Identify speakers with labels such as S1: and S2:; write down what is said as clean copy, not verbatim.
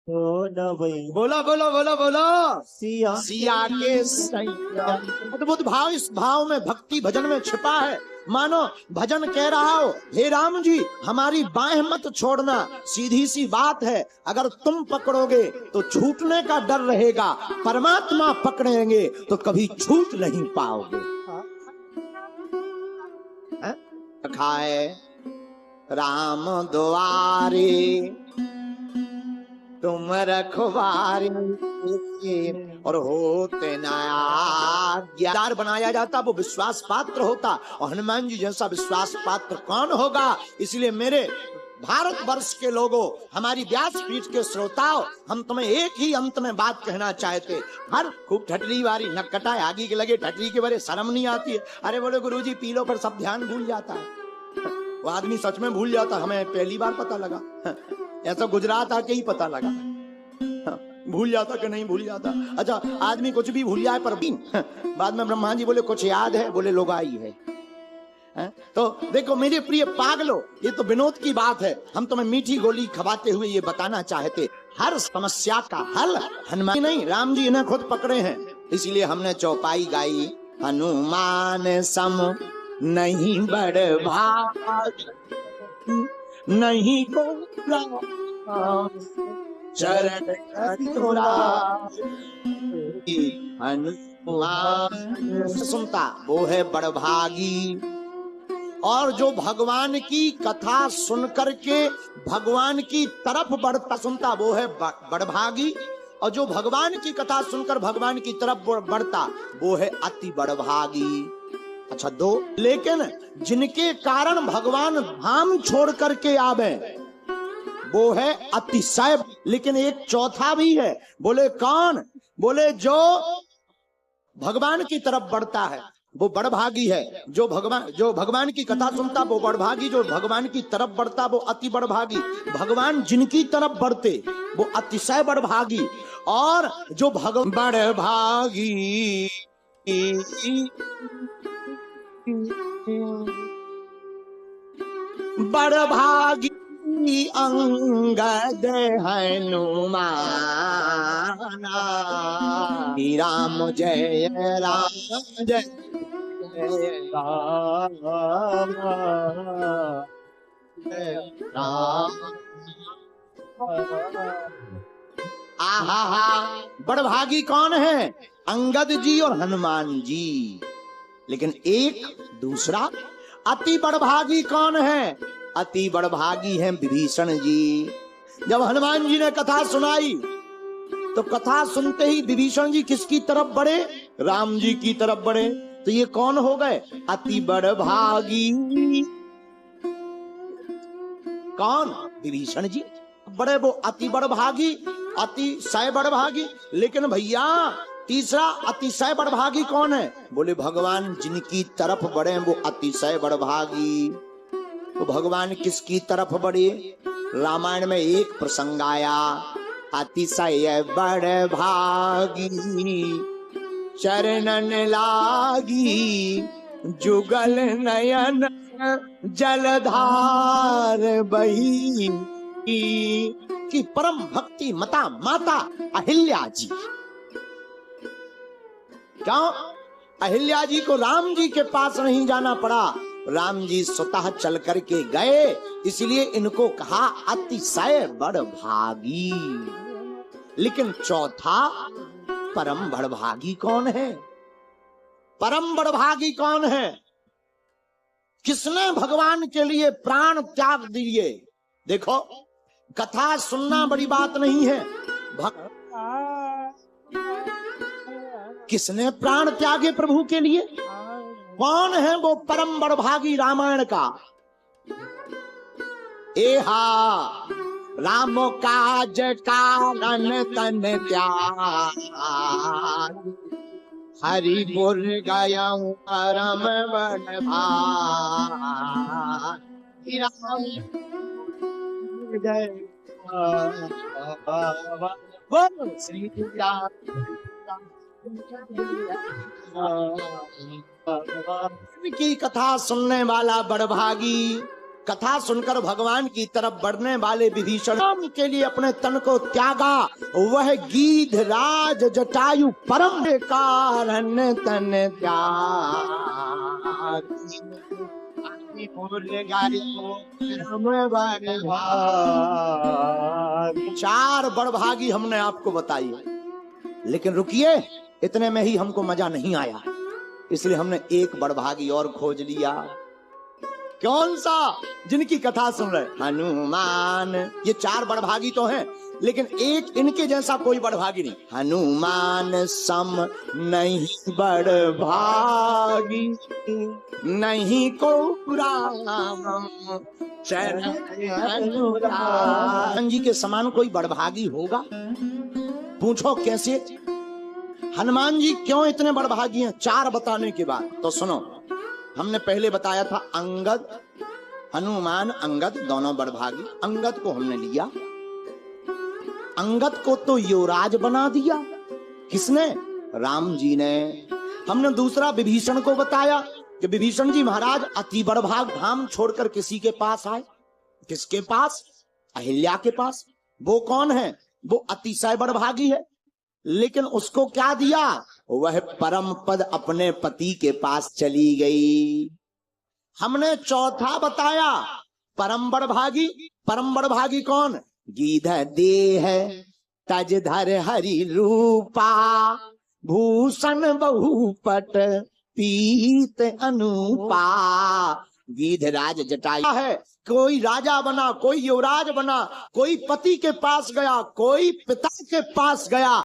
S1: बोला बोला बोला बोला सिया सिया के सैया। अद्भुत भाव इस भाव में, भक्ति भजन में छिपा है। मानो भजन कह रहा हो, हे राम जी हमारी बाहें मत छोड़ना। सीधी सी बात है, अगर तुम पकड़ोगे तो छूटने का डर रहेगा, परमात्मा पकड़ेंगे तो कभी छूट नहीं पाओगे। खाए राम द्वारे तुम रखवारे और होते नया बनाया जाता, वो विश्वास पात्र होता। और हनुमान जी जैसा विश्वास पात्र कौन होगा। इसलिए मेरे भारतवर्ष के लोगों, हमारी व्यासपीठ के श्रोताओं, हम तुम्हें एक ही अंत में बात कहना चाहते। हर खूब ठटरी वारी नक्कटा आगे के लगे, ठटरी के बारे शर्म नहीं आती है। अरे बोले गुरुजी पीलो पर सब ध्यान भूल जाता है। वो आदमी सच में भूल जाता, हमें पहली बार पता लगा। ऐसा गुजरात आके ही पता लगा। भूल जाता कि नहीं भूल जाता। अच्छा आदमी कुछ भी भूल जाए पर बाद में ब्रह्मा जी बोले कुछ याद है, बोले लोग आई है। तो देखो मेरे प्रिय पागलो, ये तो विनोद की बात है। हम तुम्हें मीठी गोली खवाते हुए ये बताना चाहते, हर समस्या का हल हनुमान नहीं, राम जी इन्हें खुद पकड़े हैं। इसलिए हमने चौपाई गाई, हनुमान सम नहीं बड़ भाग नहीं को चरण सुनता वो है बड़भागी। और जो भगवान की कथा सुन करके भगवान की तरफ बढ़ता सुनता वो है बड़भागी। और जो भगवान की कथा सुनकर भगवान की तरफ बढ़ता वो है अति बड़भागी। अच्छा दो, लेकिन जिनके कारण भगवान धाम छोड़ करके आवे वो है अतिशय। लेकिन एक चौथा भी है, बोले कौन? बोले जो भगवान की तरफ बढ़ता है वो बड़भागी है। जो भगवान की कथा सुनता वो बड़भागी, जो भगवान की तरफ बढ़ता वो अति बड़भागी। भगवान जिनकी तरफ बढ़ते वो अतिशय बड़भागी। और जो बड़भागी बड़भागी अंगद हनुमाना। राम जय राम जय राम आहा। बड़भागी कौन है? अंगद जी और हनुमान जी। लेकिन एक दूसरा अति बड़भागी कौन है? अति बड़भागी है विभीषण जी। जब हनुमान जी ने कथा सुनाई तो कथा सुनते ही विभीषण जी किसकी तरफ बढ़े? राम जी की तरफ बढ़े। तो ये कौन हो गए? अति बड़भागी। कौन? विभीषण जी बड़े, वो अति बड़भागी, अतिशय बड़भागी। लेकिन भैया तीसरा अतिशय बड़भागी कौन है? बोले भगवान जिनकी तरफ बढ़े वो अतिशय बड़भागी। तो भगवान किसकी तरफ बढ़े? रामायण में एक प्रसंग आया, अतिशय बड़भागी चरणन लागी जुगल नयन जलधार बही। की परम भक्ति मता माता अहिल्या जी। क्यों? अहिल्या जी को राम जी के पास नहीं जाना पड़ा, राम जी स्वतः चल करके गए। इसलिए इनको कहा अतिशय बड़भागी। लेकिन चौथा परम बड़भागी कौन है? परम बड़भागी कौन है? किसने भगवान के लिए प्राण त्याग दिए? देखो कथा सुनना बड़ी बात नहीं है, किसने प्राण त्यागे प्रभु के लिए? कौन है वो परम बड़भागी रामायण का? एहा राम काज कारण तन त्याग हरिपुर गया परम बड़भागी। जय श्री राम की कथा सुनने वाला बड़भागी कथा सुनकर भगवान की तरफ बढ़ने वाले विभीषण राम के लिए अपने तन को त्यागा। वह गीधराज जटायु परम के कारण तन त्याग। चार बड़भागी हमने आपको बताई, लेकिन रुकिए, इतने में ही हमको मजा नहीं आया, इसलिए हमने एक बड़भागी और खोज लिया। कौन सा? जिनकी कथा सुन रहे हनुमान। ये चार बड़भागी तो हैं, लेकिन एक इनके जैसा कोई बड़भागी नहीं। हनुमान सम नहीं बड़भागी, नहीं को राम हनुमान जी के समान कोई बड़भागी होगा? पूछो कैसे? हनुमान जी क्यों इतने बड़भागी हैं? चार बताने के बाद तो सुनो। हमने पहले बताया था अंगद, हनुमान अंगद दोनों बड़भागी। अंगद को हमने लिया, अंगद को तो युवराज बना दिया। किसने? राम जी ने। हमने दूसरा विभीषण को बताया कि विभीषण जी महाराज अति बड़भाग धाम छोड़कर किसी के पास आए। किसके पास? अहिल्या के पास। वो कौन है? वो अतिशय बड़भागी है, लेकिन उसको क्या दिया? वह परम पद अपने पति के पास चली गई। हमने चौथा बताया परम बड़भागी। परम बड़भागी कौन? गीध देह तज धर हरि रूपा, भूषण बहुपट पीत अनुपा। गीधराज जटायु है। कोई राजा बना, कोई युवराज बना, कोई पति के पास गया, कोई पिता के पास गया।